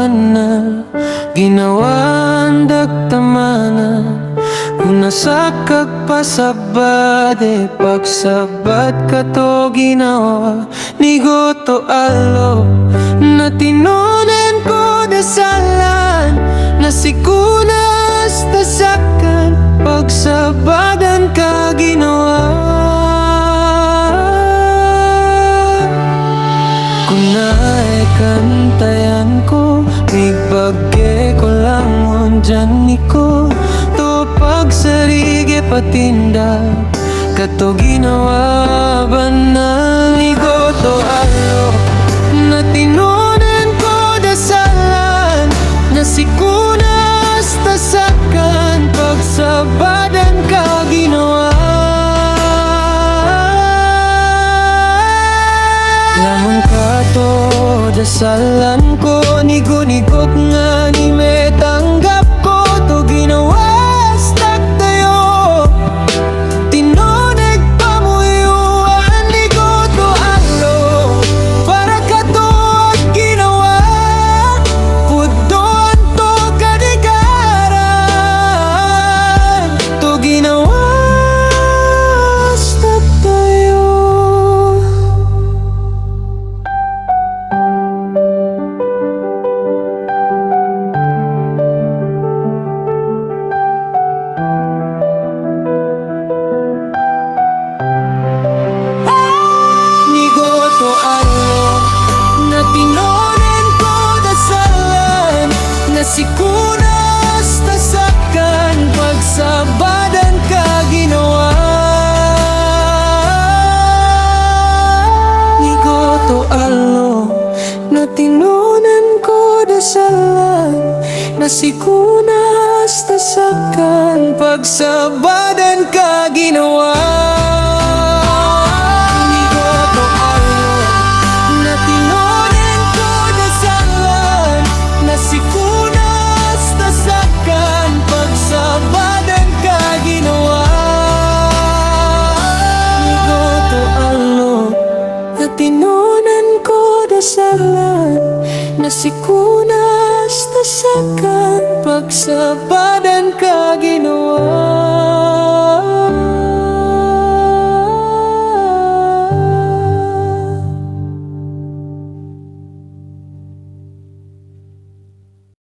banal, ginawan dagtamanan. Kung nasakag pasabad, pagsabad ka to ginawa. Nigoto alo, na tinunan ko dasalan, na sikunas tasakan, pagsabadan ka ginawa. Kunay kantayan ko, migbagay ko lang dyan niko. To pagsarige patinda, kato ginawa banal. Nigoto alo, na tinunan ko dasalan, na sikunas tasakan, pagsabadan ka ginawa. Lamang ka to dasalan ko, nigo-nigok nga ni may tanggap ko. To ginawa stak tayo, tinunig pa mo iuwan. Ligo to alo, para ka to at ginawa. Pudoan to kadigaran, to ginawa stak tayo. Nigoto alo, na tinunan ko dasalan, na sikunas tasakan, pagsabadan ka ginawa. Nigoto alo, na tinunan ko dasalan, na sikunas tasakan, pagsabadan ka ginawa. Nigoto alo, na tinunan ko dasalan, na sikunas tasakan, pagsabadan ka ginawa. Nigoto alo, na tinunan ko dasalan, na sikunas tasakan, pagsabadan ka ginawa.